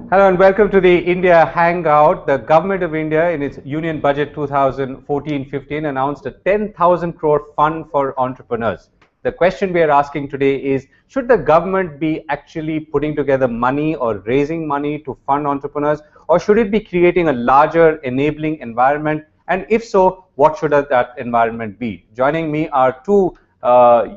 Hello and welcome to the India Hangout. The Government of India in its Union Budget 2014-15 announced a 10,000 crore fund for entrepreneurs. The question we are asking today is, should the government be actually putting together money or raising money to fund entrepreneurs, or should it be creating a larger enabling environment? And if so, what should that environment be? Joining me are two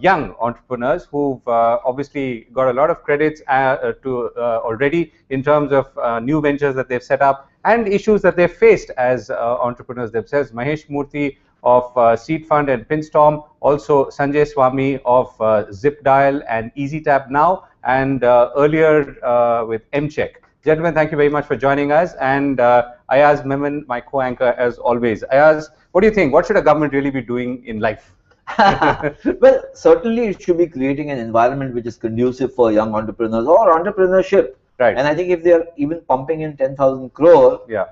young entrepreneurs who've obviously got a lot of credits already in terms of new ventures that they've set up and issues that they've faced as entrepreneurs themselves. Mahesh, Murty of Seedfund and Pinstorm, also Sanjay, Swamy of ZipDial and EasyTap now, and earlier with MCheck. Gentlemen, thank you very much for joining us. And Ayaz, Memon, my co-anchor as always. Ayaz, what do you think? What should a government really be doing in life? Well, certainly it should be creating an environment which is conducive for young entrepreneurs or entrepreneurship. Right. And I think if they are even pumping in 10,000 crore, yeah,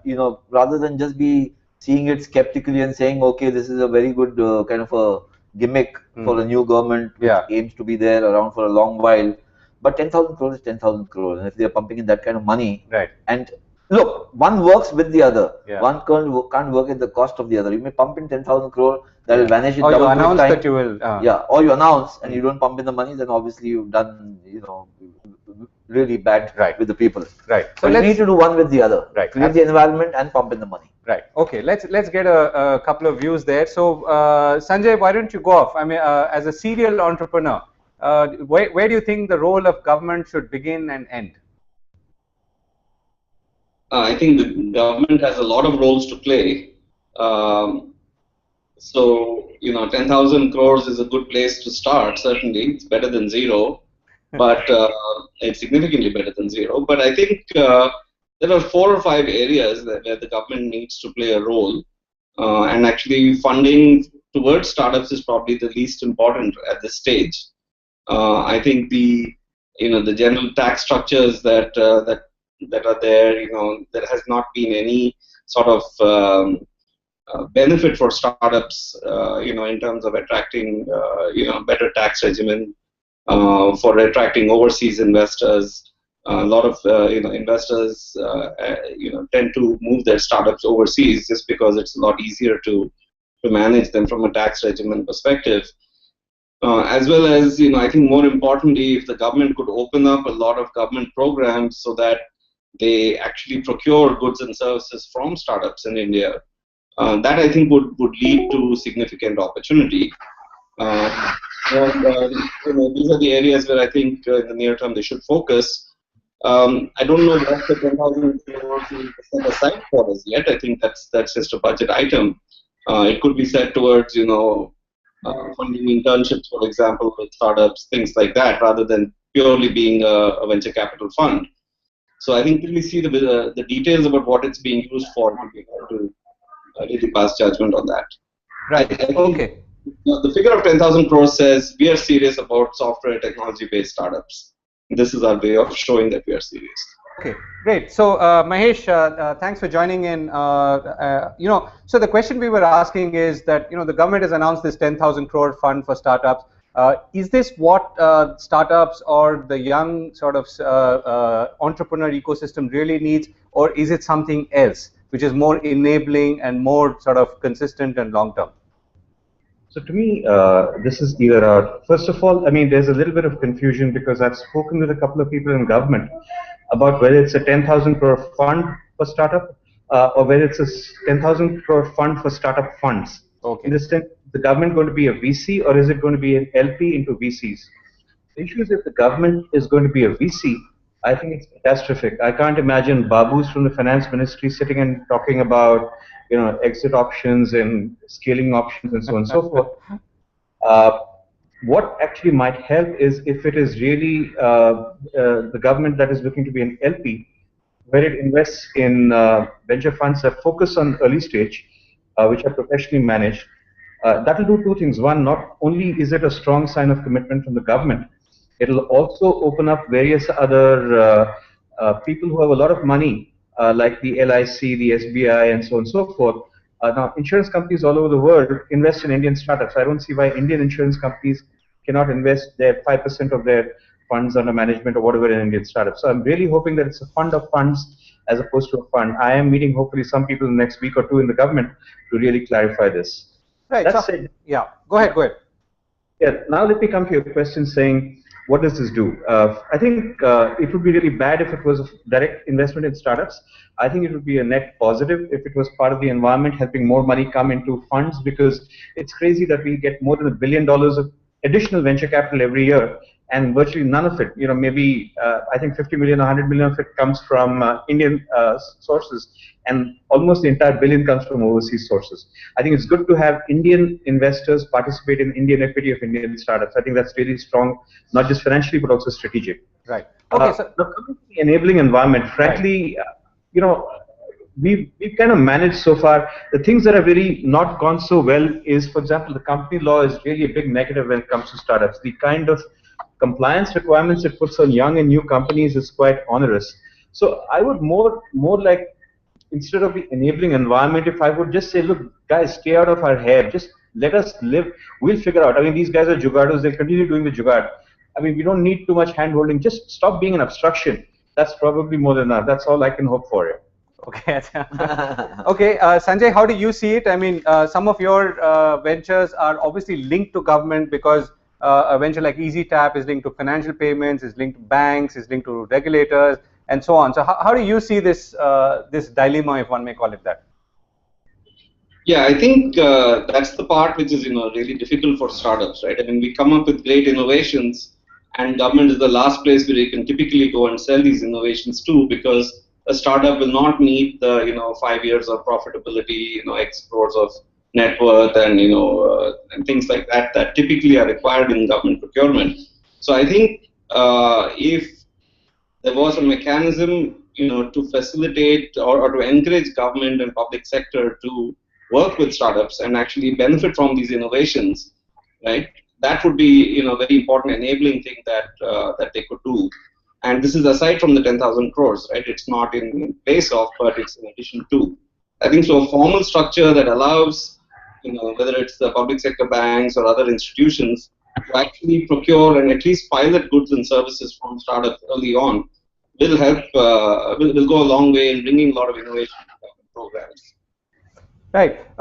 rather than just be seeing it skeptically and saying, okay, this is a very good kind of a gimmick for a new government which aims to be there around for a long while. But 10,000 crore is 10,000 crore. And if they are pumping in that kind of money, right. And look, one works with the other. Yeah. One can't work at the cost of the other. You may pump in 10,000 crore, that will vanish in or double you announce time. That you will. Or you announce and you don't pump in the money, then obviously you've done, really bad with the people. Right. So you need to do one with the other. Right. Create the environment and pump in the money. Right. Okay. Let's get a couple of views there. So Sanjay, why don't you go off? I mean, as a serial entrepreneur, where do you think the role of government should begin and end? I think the government has a lot of roles to play. So, 10,000 crores is a good place to start. Certainly, it's better than zero, but it's significantly better than zero. But I think there are 4 or 5 areas where the government needs to play a role, and actually funding towards startups is probably the least important at this stage. I think the general tax structures that are there, there has not been any sort of benefit for startups, in terms of attracting, better tax regimen, for attracting overseas investors. A lot of, investors, tend to move their startups overseas just because it's a lot easier to manage them from a tax regimen perspective. As well as, I think more importantly, if the government could open up a lot of government programs so that they actually procure goods and services from startups in India, that I think would lead to significant opportunity. These are the areas where I think in the near term they should focus. I don't know what the 10,000 crores is set aside for us yet. I think that's just a budget item. It could be set towards funding internships, for example, with startups, things like that, rather than purely being a venture capital fund. So I think till we see the details about what it's being used for, we'll be able to really pass judgment on that. Right. Okay. The figure of 10,000 crores says we are serious about software technology-based startups. This is our way of showing that we are serious. Okay, great. So Mahesh, thanks for joining in. So the question we were asking is that the government has announced this 10,000 crore fund for startups. Is this what startups or the young sort of entrepreneur ecosystem really needs, or is it something else which is more enabling and more sort of consistent and long term? So to me, this is either or. First of all, I mean, there's a little bit of confusion because I've spoken with a couple of people in government about whether it's a 10,000 crore fund for startup or whether it's a 10,000 crore fund for startup funds. Okay. In this sense, the government going to be a VC or is it going to be an LP into VCs? The issue is if the government is going to be a VC, I think it's catastrophic. I can't imagine babus from the finance ministry sitting and talking about exit options and scaling options and so on and so forth. What actually might help is if it is really the government that is looking to be an LP, where it invests in venture funds that focus on early stage, which are professionally managed. That will do 2 things. One, not only is it a strong sign of commitment from the government, it will also open up various other people who have a lot of money, like the LIC, the SBI, and so on and so forth. Now, insurance companies all over the world invest in Indian startups. I don't see why Indian insurance companies cannot invest their 5% of their funds under management or whatever in Indian startups. So I'm really hoping that it's a fund of funds as opposed to a fund. I am meeting hopefully some people in the next week or two in the government to really clarify this. Right. That's so, it. Yeah. Go ahead. Go ahead. Yeah. Now let me come to your question saying, what does this do? I think it would be really bad if it was a direct investment in startups. I think it would be a net positive if it was part of the environment, helping more money come into funds, because it's crazy that we get more than $1 billion of additional venture capital every year, and virtually none of it, maybe I think 50 million or 100 million of it comes from Indian sources, and almost the entire billion comes from overseas sources. I think it's good to have Indian investors participate in Indian equity of Indian startups. I think that's really strong, not just financially, but also strategic. Right. Okay. So the enabling environment, frankly, we've kind of managed so far. The things that have really not gone so well is, for example, the company law is really a big negative when it comes to startups. The kind of compliance requirements it puts on young and new companies is quite onerous. So I would more like, instead of the enabling environment, if I would just say, look, guys, stay out of our hair. Just let us live. We'll figure out. I mean, these guys are jugados. They'll continue doing the jugad. I mean, we don't need too much hand-holding. Just stop being an obstruction. That's probably more than enough. That's all I can hope for. Okay. Okay, Sanjay, how do you see it? I mean, some of your ventures are obviously linked to government, because a venture like EasyTap is linked to financial payments, is linked to banks, is linked to regulators, and so on. So how do you see this this dilemma, if one may call it that? Yeah, I think that's the part which is really difficult for startups, right? I mean, we come up with great innovations, and government is the last place where you can typically go and sell these innovations to, because a startup will not meet the 5 years of profitability, X crores of net worth, and and things like that that typically are required in government procurement. So I think if there was a mechanism to facilitate or to encourage government and public sector to work with startups and actually benefit from these innovations, right? That would be a very important enabling thing that that they could do. And this is aside from the 10,000 crores, right? It's not in place of, but it's in addition to. I think so. A formal structure that allows, whether it's the public sector banks or other institutions, to actually procure and at least pilot goods and services from startups early on will help. Will go a long way in bringing a lot of innovation programs. Right,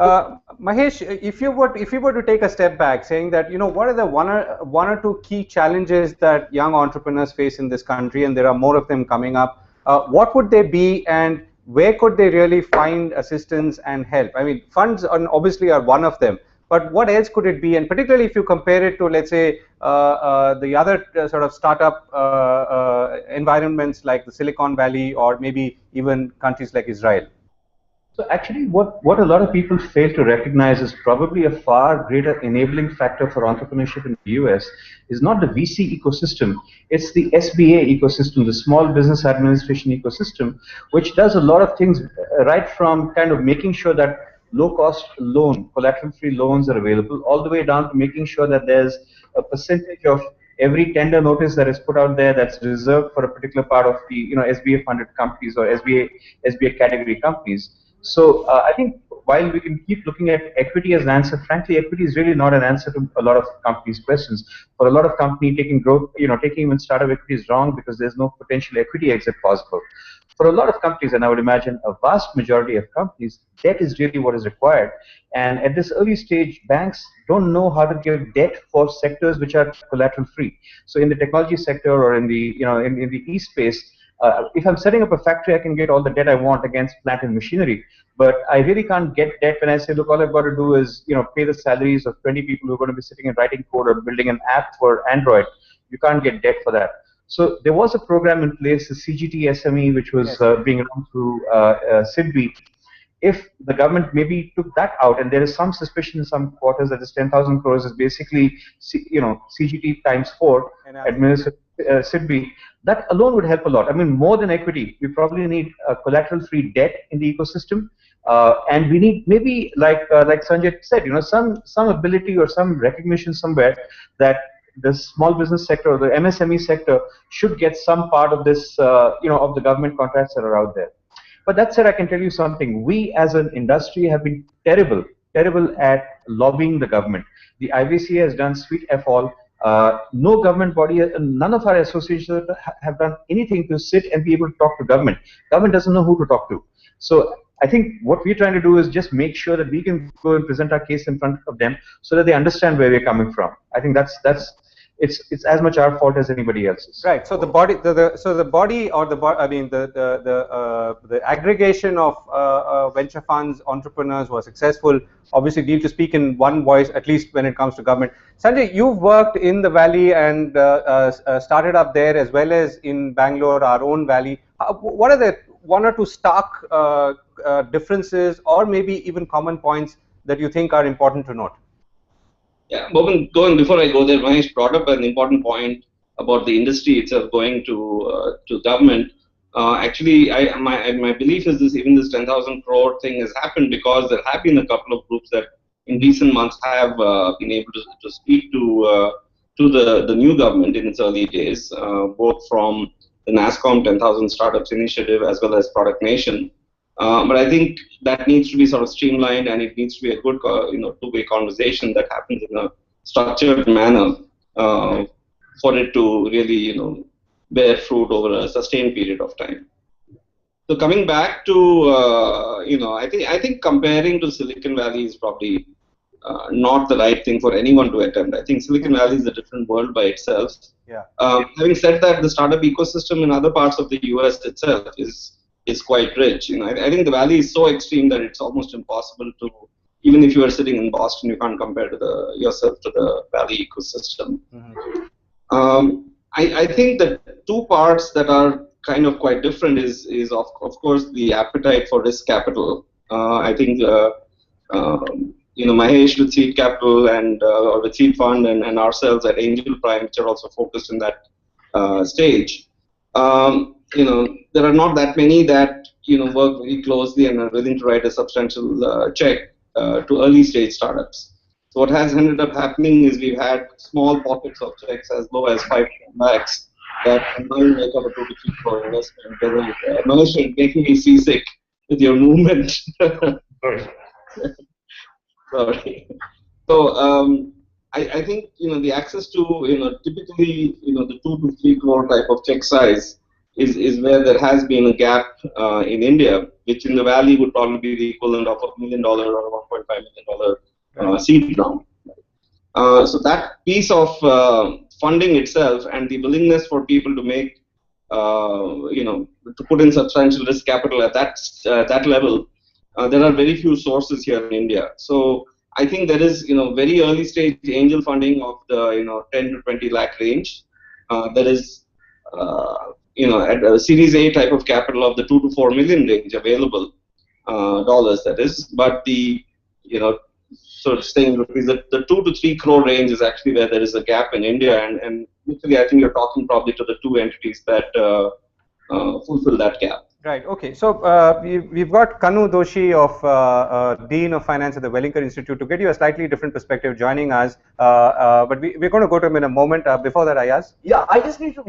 Mahesh. If you were to take a step back, saying that what are the one or two key challenges that young entrepreneurs face in this country, and there are more of them coming up, what would they be, and where could they really find assistance and help? I mean, funds obviously are one of them, but what else could it be? And particularly if you compare it to, let's say, the other sort of startup environments like the Silicon Valley, or maybe even countries like Israel. So actually, what a lot of people fail to recognize is probably a far greater enabling factor for entrepreneurship in the US is not the VC ecosystem, it's the SBA ecosystem, the Small Business Administration ecosystem, which does a lot of things, right from kind of making sure that low-cost loan, collateral-free loans are available, all the way down to making sure that there's a percentage of every tender notice that is put out there that's reserved for a particular part of the SBA-funded companies or SBA category companies. So I think while we can keep looking at equity as an answer, frankly, equity is really not an answer to a lot of companies' questions. For a lot of companies, taking growth, taking even startup equity is wrong because there's no potential equity exit possible. For a lot of companies, and I would imagine a vast majority of companies, debt is really what is required. And at this early stage, banks don't know how to give debt for sectors which are collateral free. So in the technology sector or in the in the e-space, if I'm setting up a factory, I can get all the debt I want against plant and machinery, but I really can't get debt when I say, look, all I've got to do is pay the salaries of 20 people who are going to be sitting and writing code or building an app for Android. You can't get debt for that. So there was a program in place, the CGT SME, which was being run through SIDBI. If the government maybe took that out, and there is some suspicion in some quarters that this 10,000 crores is basically CGT times 4 administered SIDBI, that alone would help a lot. I mean, more than equity, we probably need collateral-free debt in the ecosystem, and we need maybe like Sanjay said, some ability or some recognition somewhere that the small business sector or the MSME sector should get some part of this, of the government contracts that are out there. But that said, I can tell you something. We as an industry have been terrible at lobbying the government. The IVC has done sweet F all. No government body, none of our associations have done anything to sit and be able to talk to government. Government doesn't know who to talk to. So I think what we're trying to do is just make sure that we can go and present our case in front of them so that they understand where we're coming from. I think it's as much our fault as anybody else's. Right. So the body, the aggregation of venture funds, entrepreneurs were successful. Obviously, need to speak in one voice, at least when it comes to government. Sanjay, you've worked in the valley and started up there as well as in Bangalore, our own valley. What are the one or two stark differences, or maybe even common points that you think are important to note? Yeah, before I go there, Mahesh brought up an important point about the industry itself going to government. Actually, my belief is even this 10,000 crore thing has happened because there have been a couple of groups that in recent months have been able to speak to the new government in its early days, both from the NASSCOM 10,000 Startups Initiative as well as Product Nation. But I think that needs to be sort of streamlined, and it needs to be a good, two-way conversation that happens in a structured manner for it to really, bear fruit over a sustained period of time. So coming back to, I think comparing to Silicon Valley is probably not the right thing for anyone to attempt. I think Silicon Valley is a different world by itself. Yeah. Having said that, the startup ecosystem in other parts of the US itself is quite rich. I think the valley is so extreme that it's almost impossible to, even if you are sitting in Boston, you can't compare to yourself to the valley ecosystem. Mm-hmm. I think the two parts that are kind of quite different is of course the appetite for risk capital. I think Mahesh with Seed Capital and or with Seedfund and ourselves at Angel Prime, which are also focused in that stage. There are not that many that work very closely and are willing to write a substantial check to early stage startups. So what has ended up happening is we've had small pockets of checks as low as 5 lakhs that combined make up a 2 to 3 crore investment. Mahesh, you're making me seasick with your movement. Sorry. So I think the access to typically the 2 to 3 crore type of check size is where there has been a gap in India, which in the valley would probably be the equivalent of $1 million or $1.5 million seed round. So that piece of funding itself and the willingness for people to make to put in substantial risk capital at that level, there are very few sources here in India. So I think there is very early stage angel funding of the 10 to 20 lakh range. There is at a Series A type of capital of the 2 to 4 million range available dollars, that is. But the sort of staying rupees, the 2 to 3 crore range is actually where there is a gap in India, and literally I think you're talking probably to the two entities that fulfill that gap. Right. Okay. So we've got Kanu Doshi of Dean of Finance at the Welingkar Institute to get you a slightly different perspective joining us. But we're going to go to him in a moment. Before that, Ayaz. Yeah, I just need to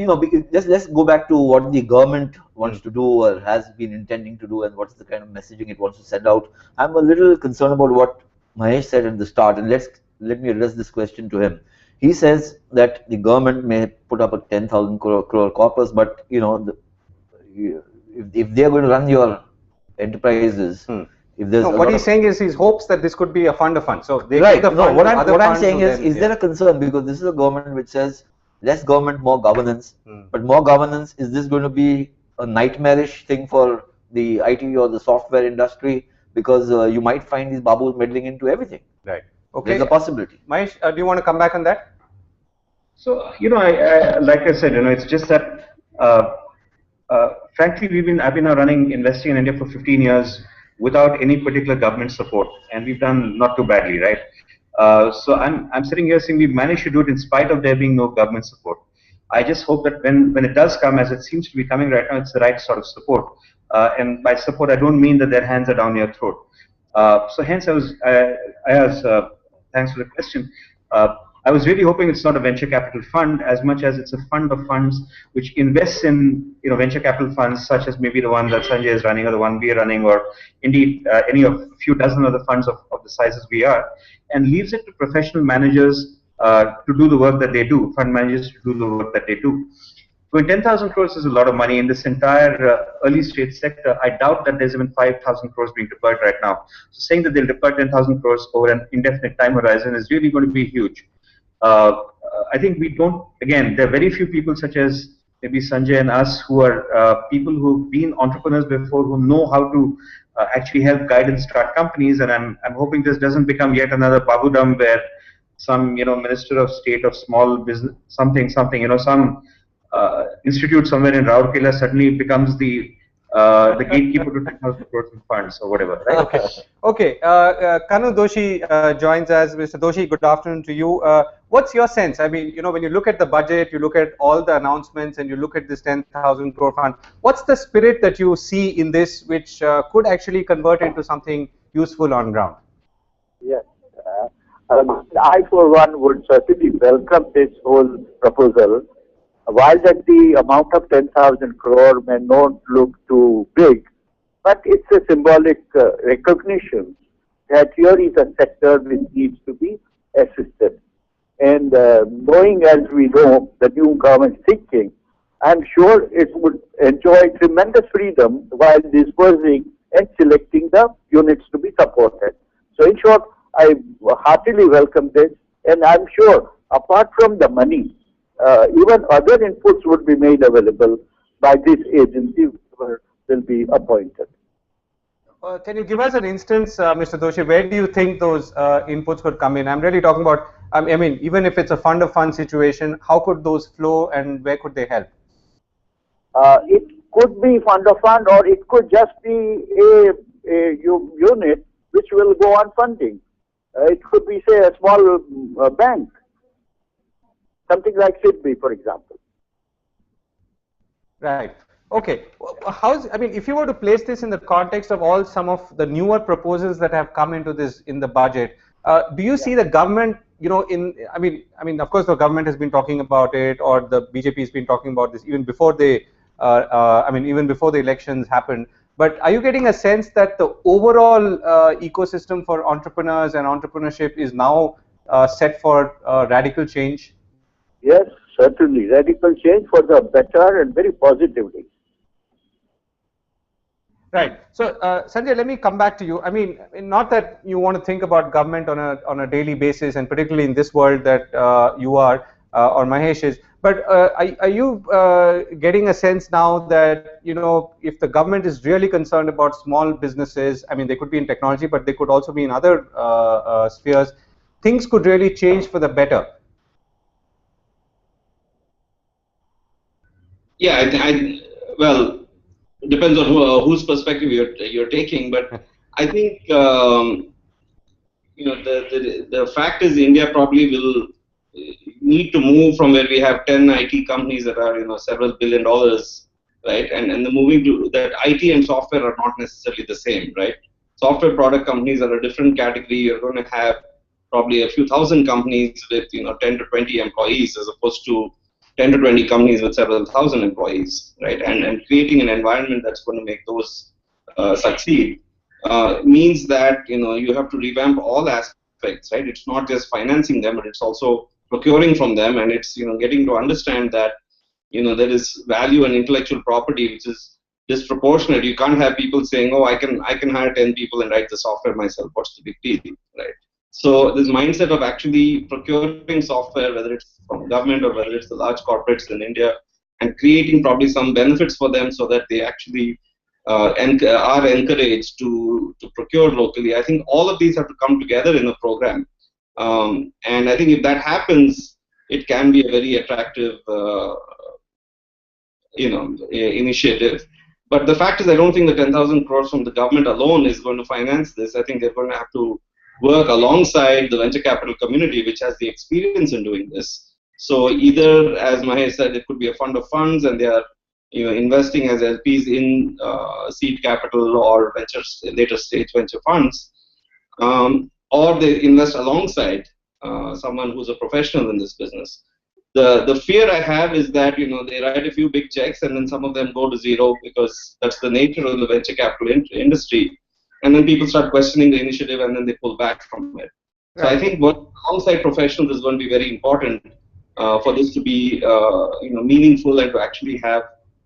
let's go back to what the government wants to do or has been intending to do, and what's the kind of messaging it wants to send out. I'm a little concerned about what Mahesh said at the start, and let me address this question to him. He says that the government may put up a 10,000 crore corpus, but if they're going to run your enterprises, if there's what he's saying is he hopes that this could be a fund of funds. So they right. What I'm saying is there a concern, because this is a government which says less government, more governance. But more governance, is this going to be a nightmarish thing for the IT or the software industry? Because you might find these babus meddling into everything. Right. Okay. There's a possibility. Mahesh, do you want to come back on that? So I like I said, it's just that. Frankly, I've been investing in India for 15 years without any particular government support, and we've done not too badly, right? So I'm sitting here saying we've managed to do it in spite of there being no government support. I just hope that when it does come, as it seems to be coming right now, it's the right sort of support. And by support, I don't mean that their hands are down your throat. So hence, thanks for the question. I was really hoping it's not a venture capital fund as much as it's a fund of funds which invests in venture capital funds such as maybe the one that Sanjay is running or the one we are running, or indeed any of a few dozen other funds of the sizes we are, and leaves it to professional managers to do the work that they do, fund managers to do the work that they do. When 10,000 crores is a lot of money in this entire early stage sector, I doubt that there's even 5,000 crores being deployed right now. So saying that they'll deploy 10,000 crores over an indefinite time horizon is really going to be huge. I think we don't, again, there are very few people such as maybe Sanjay and us who are people who've been entrepreneurs before, who know how to actually help guide and start companies. And I'm hoping this doesn't become yet another Babudam where some, Minister of State of Small Business, something, some institute somewhere in Rourkela suddenly becomes the gatekeeper to 10,000 crores in funds or whatever, right? Okay. Kanu Doshi joins us. Mr. Doshi, good afternoon to you. What's your sense? I mean, when you look at the budget, you look at all the announcements, and you look at this 10,000 crore fund. What's the spirit that you see in this, which could actually convert into something useful on ground? Yes. I, for one, would certainly welcome this whole proposal. While that the amount of 10,000 crore may not look too big, but it's a symbolic recognition that here is a sector which needs to be assisted. And knowing, as we know, the new government thinking, I'm sure it would enjoy tremendous freedom while disbursing and selecting the units to be supported. So in short, I heartily welcome this, and I'm sure apart from the money, even other inputs would be made available by this agency will be appointed. Can you give us an instance, Mr. Doshi, where do you think those inputs could come in? I'm really talking about, I mean, even if it's a fund of funds situation, how could those flow and where could they help? It could be fund of fund, or it could just be a unit which will go on funding. It could be, say, a small bank. Something like Seedfund, for example. Right. Okay. I mean, if you were to place this in the context of some of the newer proposals that have come into this in the budget, do you see the government, I mean, of course, the government has been talking about it, or the BJP has been talking about this even before even before the elections happened. But are you getting a sense that the overall ecosystem for entrepreneurs and entrepreneurship is now set for radical change? Yes, certainly. Radical change for the better and very positively. Right. So, Sanjay, let me come back to you. I mean, not that you want to think about government on a daily basis, and particularly in this world that you are, or Mahesh is, but are you getting a sense now that, if the government is really concerned about small businesses, I mean, they could be in technology, but they could also be in other spheres, things could really change for the better? Yeah, well, it depends on whose perspective you're taking, but I think the fact is India probably will need to move from where we have 10 IT companies that are several $1 billion, right? And the moving to that, IT and software are not necessarily the same, right? Software product companies are a different category. You're going to have probably a few thousand companies with 10 to 20 employees, as opposed to 10 to 20 companies with several thousand employees, right? And creating an environment that's going to make those succeed means that you have to revamp all aspects, right? It's not just financing them, but it's also procuring from them, and it's getting to understand that there is value in intellectual property which is disproportionate. You can't have people saying, "Oh, I can hire 10 people and write the software myself. What's the big deal?" Right? So this mindset of actually procuring software, whether it's from government or whether it's the large corporates in India, and creating probably some benefits for them so that they actually are encouraged to procure locally. I think all of these have to come together in a program, and I think if that happens, it can be a very attractive initiative. But the fact is, I don't think the 10,000 crores from the government alone is going to finance this. I think they're going to have to work alongside the venture capital community, which has the experience in doing this. So either, as Mahesh said, it could be a fund of funds, and they are investing as LPs in seed capital or later stage venture funds, or they invest alongside someone who's a professional in this business. The fear I have is that they write a few big checks and then some of them go to zero, because that's the nature of the venture capital industry, and then people start questioning the initiative and then they pull back from it. So I think alongside professionals is going to be very important for this to be meaningful and to actually have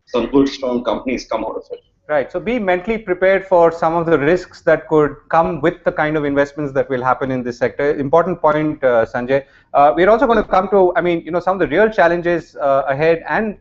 some good, strong companies come out of it. Right. So be mentally prepared for some of the risks that could come with the kind of investments that will happen in this sector. Important point, Sanjay. We're also going to come to, some of the real challenges ahead, and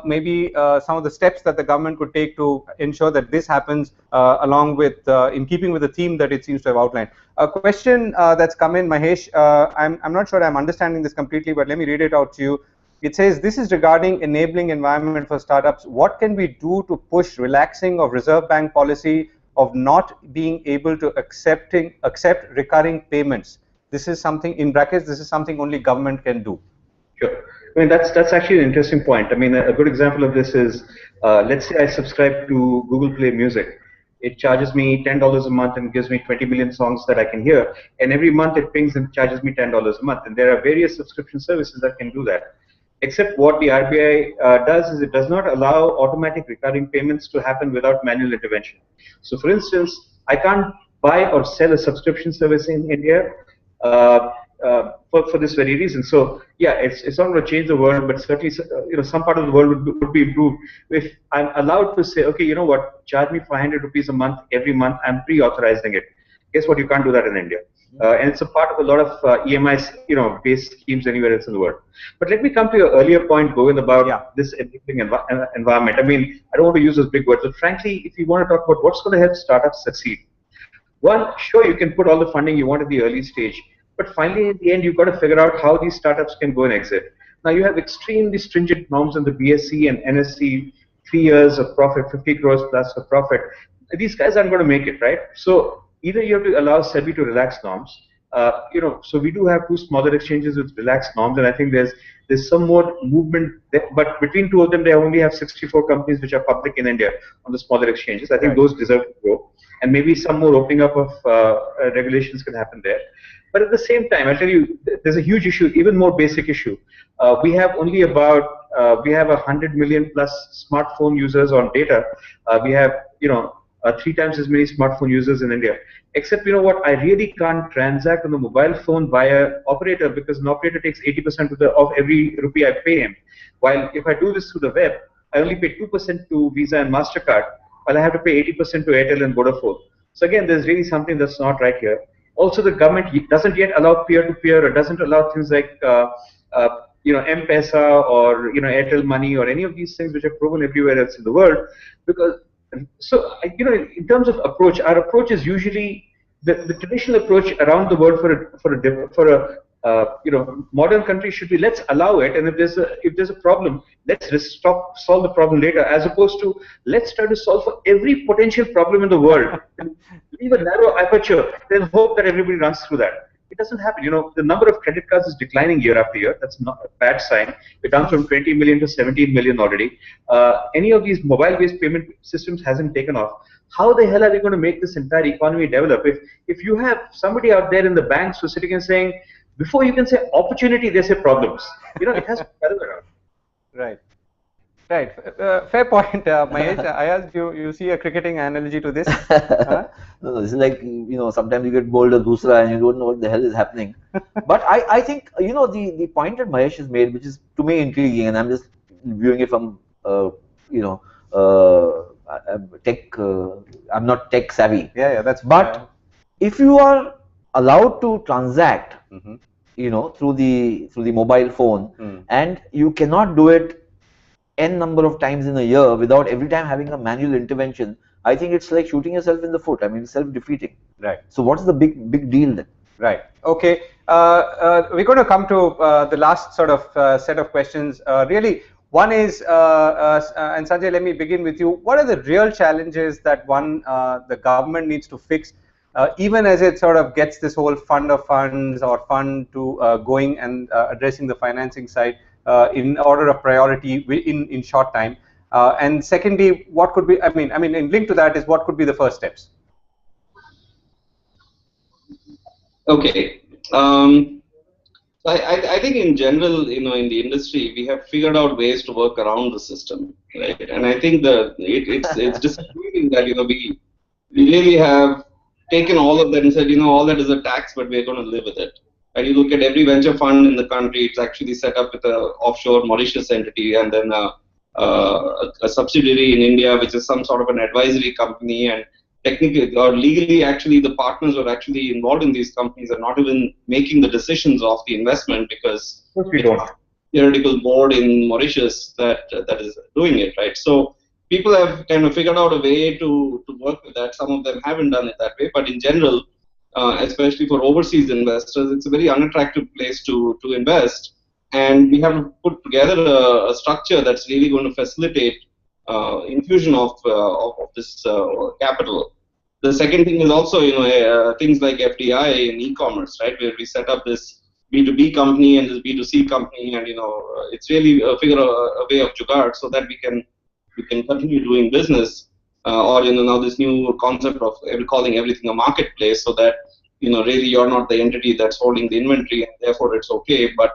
maybe some of the steps that the government could take to ensure that this happens along with, in keeping with the theme that it seems to have outlined. A question that's come in, Mahesh, I'm not sure I'm understanding this completely, but let me read it out to you. It says, this is regarding enabling environment for startups. What can we do to push relaxing of Reserve Bank policy of not being able to accept recurring payments? This is something, in brackets, this is something only government can do. Sure. I mean, that's actually an interesting point. I mean, a good example of this is, let's say I subscribe to Google Play Music. It charges me $10 a month and gives me 20 million songs that I can hear. And every month it pings and charges me $10 a month. And there are various subscription services that can do that. Except what the RBI does is it does not allow automatic recurring payments to happen without manual intervention. So for instance, I can't buy or sell a subscription service in India for this very reason. So yeah, it's not going to change the world, but certainly some part of the world would be improved if I'm allowed to say, okay, you know what, charge me 500 rupees a month every month. I'm pre-authorizing it. Guess what? You can't do that in India. And it's a part of a lot of EMIs, based schemes anywhere else in the world. But let me come to your earlier point, Govind, about this enabling environment. I mean, I don't want to use those big words, but frankly, if you want to talk about what's going to help startups succeed, one, sure, you can put all the funding you want at the early stage, but finally, in the end, you've got to figure out how these startups can go and exit. Now, you have extremely stringent norms on the BSE and NSE, 3 years of profit, 50 crores plus of profit. These guys aren't going to make it, right? So either you have to allow SEBI to relax norms. So we do have two smaller exchanges with relaxed norms, and I think there's some more movement there, but between two of them, they only have 64 companies which are public in India on the smaller exchanges. I think those deserve to grow, and maybe some more opening up of regulations can happen there. But at the same time, I'll tell you, there's a huge issue, even more basic issue. We have only about, we have 100 million plus smartphone users on data. We have, 3 times as many smartphone users in India. Except, you know what, I really can't transact on the mobile phone via operator, because an operator takes 80% of every rupee I pay him. While if I do this through the web, I only pay 2% to Visa and MasterCard, while I have to pay 80% to Airtel and Vodafone. So again, there's really something that's not right here. Also, the government doesn't yet allow peer-to-peer, or doesn't allow things like M-Pesa or Airtel Money or any of these things which are proven everywhere else in the world. Because in terms of approach, our approach is usually the traditional approach around the world for a modern country should be, let's allow it, and if there's a problem, let's solve the problem later, as opposed to let's try to solve for every potential problem in the world and leave a narrow aperture, then hope that everybody runs through that. It doesn't happen. The number of credit cards is declining year after year. That's not a bad sign. We're down from 20 million to 17 million already. Any of these mobile-based payment systems hasn't taken off. How the hell are we going to make this entire economy develop? If you have somebody out there in the banks who's sitting and saying, before you can say opportunity, they say problems. It has to be the other way around. Right. Right. Fair point, Mahesh. Ayaz, you see a cricketing analogy to this? No, this is like, sometimes you get bowled a dusra and you don't know what the hell is happening. But I think, the point that Mahesh has made, which is to me intriguing, and I'm just viewing it from, tech, I'm not tech savvy. Yeah, that's. But if you are allowed to transact, through the mobile phone, and you cannot do it n number of times in a year without every time having a manual intervention, I think it's like shooting yourself in the foot. I mean, it's self-defeating. Right. So what's the big deal then? Right. Okay. We're going to come to the last sort of set of questions. Really, one is, and Sanjay, let me begin with you. What are the real challenges that the government needs to fix, even as it sort of gets this whole fund of funds or fund to going and addressing the financing side in order of priority in short time? And secondly, what could be, in link to that is what could be the first steps? Okay. I think in general, in the industry, we have figured out ways to work around the system, right? And I think it's disappointing that we really have taken all of that and said, all that is a tax, but we're going to live with it. And you look at every venture fund in the country, it's actually set up with an offshore Mauritius entity and then a subsidiary in India, which is some sort of an advisory company. And technically or legally, actually, the partners who are actually involved in these companies are not even making the decisions of the investment because it's a theoretical board in Mauritius that is doing it, right? So people have kind of figured out a way to work with that. Some of them haven't done it that way, but in general, especially for overseas investors, it's a very unattractive place to invest. And we have to put together a structure that's really going to facilitate infusion of this capital. The second thing is also, things like FDI in e-commerce, right, where we set up this B2B company and this B2C company, and it's really a way of jugaad so that we can continue doing business. Or now this new concept of calling everything a marketplace, so that really you're not the entity that's holding the inventory, and therefore it's okay. But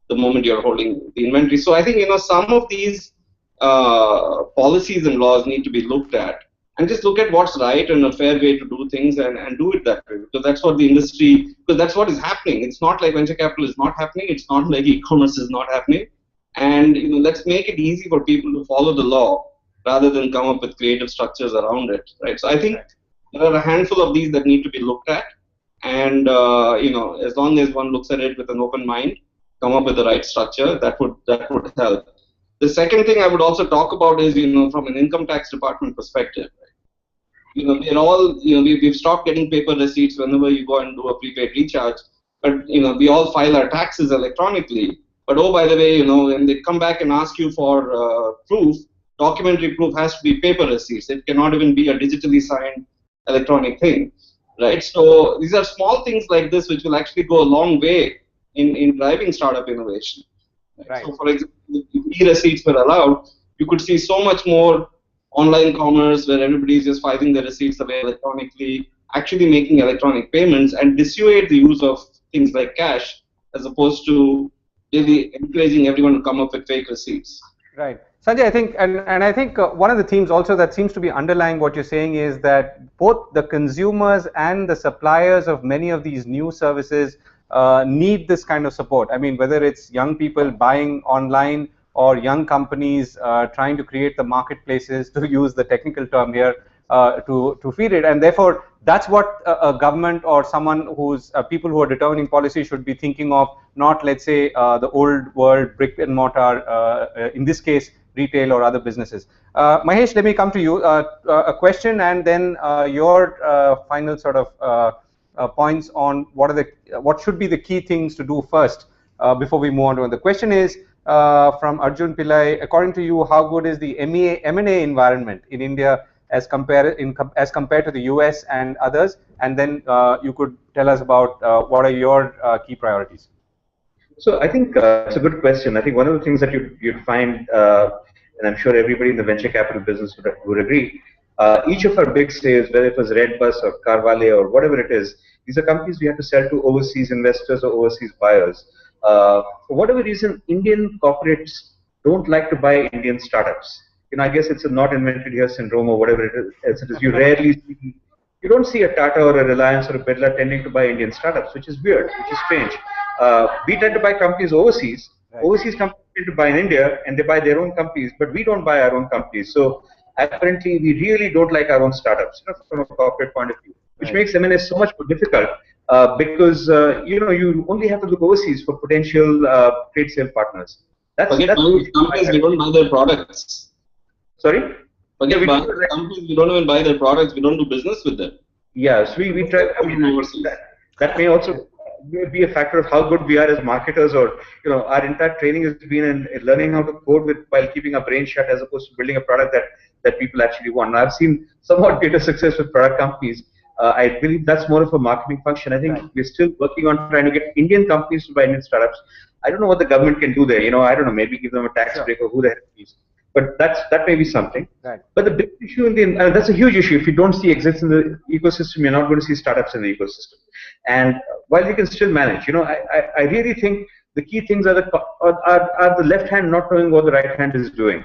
the moment you're holding the inventory, so I think some of these policies and laws need to be looked at, and just look at what's right and a fair way to do things, and do it that way, because that's what the industry, because that's what is happening. It's not like venture capital is not happening. It's not like e-commerce is not happening. And let's make it easy for people to follow the law, rather than come up with creative structures around it, right? So I think there are a handful of these that need to be looked at, and as long as one looks at it with an open mind, come up with the right structure, that would help. The second thing I would also talk about is from an income tax department perspective, right? We're all we've stopped getting paper receipts whenever you go and do a prepaid recharge, but we all file our taxes electronically. But oh, by the way, when they come back and ask you for proof, documentary proof has to be paper receipts. It cannot even be a digitally signed electronic thing, right? So these are small things like this which will actually go a long way in driving startup innovation. Right. So for example, if e-receipts were allowed, you could see so much more online commerce where everybody is just filing the receipts away electronically, actually making electronic payments, and dissuade the use of things like cash, as opposed to really encouraging everyone to come up with fake receipts. Right. Sanjay, I think, and I think one of the themes also that seems to be underlying what you're saying is that both the consumers and the suppliers of many of these new services need this kind of support. I mean, whether it's young people buying online or young companies trying to create the marketplaces, to use the technical term here, to feed it. And therefore, that's what a government or someone who's people who are determining policy should be thinking of, not, let's say, the old world brick and mortar, in this case, retail or other businesses. Mahesh, let me come to you. A question and then your final sort of points on what should be the key things to do first before we move on to it. The question is from Arjun Pillai. According to you, how good is the M&A environment in India as compared to the US and others? And then you could tell us about what are your key priorities. So I think it's a good question. I think one of the things that you'd find, and I'm sure everybody in the venture capital business would agree, each of our big sales, whether it was Redbus or Carvale or whatever it is, these are companies we have to sell to overseas investors or overseas buyers. For whatever reason, Indian corporates don't like to buy Indian startups. I guess it's a not invented here syndrome or whatever it is. You rarely see, you don't see a Tata or a Reliance or a Birla tending to buy Indian startups, which is weird, which is strange. We tend to buy companies overseas. Right. Overseas companies tend to buy in India, and they buy their own companies, but we don't buy our own companies. So apparently, we really don't like our own startups, from a corporate point of view, which makes M&A so much more difficult because you only have to look overseas for potential trade sale partners. Companies, we don't buy their products. Sorry? Forget companies, we don't even buy their products. We don't do business with them. Yeah, so we try. I mean, that may also be a factor of how good we are as marketers, or our entire training has been in learning how to code while keeping our brain shut, as opposed to building a product that people actually want. And I've seen somewhat greater success with product companies. I believe that's more of a marketing function. I think we're still working on trying to get Indian companies to buy Indian startups. I don't know what the government can do there. I don't know, maybe give them a tax break or who the heck is. But that may be something. Right. But the big issue that's a huge issue. If you don't see exits in the ecosystem, you're not going to see startups in the ecosystem. And while we can still manage, I really think the key things are the left hand not knowing what the right hand is doing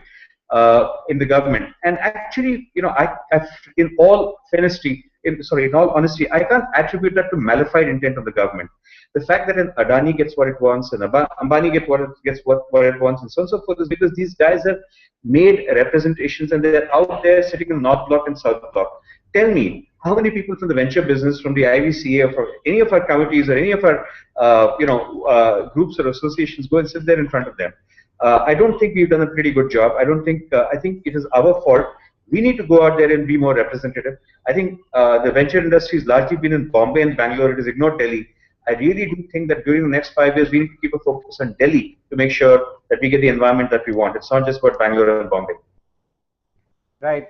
in the government. And actually, in all fairness, in all honesty, I can't attribute that to malified intent of the government. The fact that an Adani gets what it wants and Ambani gets what it wants and so on and so forth is because these guys have made representations and they're out there sitting in North Block and South Block. Tell me, how many people from the venture business, from the IVCA, or from any of our committees, or any of our groups or associations go and sit there in front of them? I don't think we've done a pretty good job. I think it is our fault. We need to go out there and be more representative. I think the venture industry has largely been in Bombay and Bangalore. It has ignored Delhi. I really do think that during the next 5 years, we need to keep a focus on Delhi to make sure that we get the environment that we want. It's not just about Bangalore and Bombay. Right.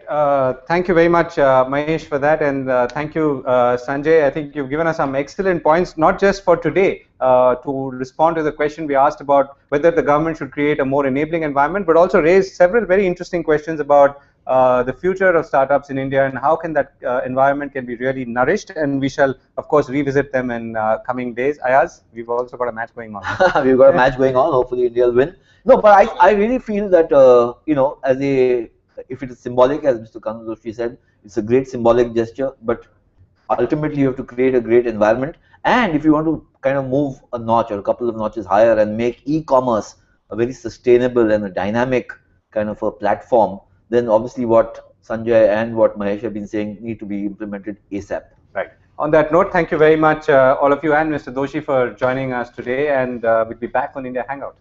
Thank you very much, Mahesh, for that, and thank you, Sanjay. I think you've given us some excellent points, not just for today, to respond to the question we asked about whether the government should create a more enabling environment, but also raise several very interesting questions about the future of startups in India and how can that environment can be really nourished. And we shall, of course, revisit them in coming days. Ayaz, we've also got a match going on. We've got a match going on. Hopefully, India will win. No, but I really feel that as if it is symbolic, as Mr. Kanu Doshi said, it's a great symbolic gesture, but ultimately you have to create a great environment. And if you want to kind of move a notch or a couple of notches higher and make e-commerce a very sustainable and a dynamic kind of a platform, then obviously what Sanjay and what Mahesh have been saying need to be implemented ASAP. Right. On that note, thank you very much, all of you, and Mr. Doshi for joining us today, and we'll be back on India Hangout.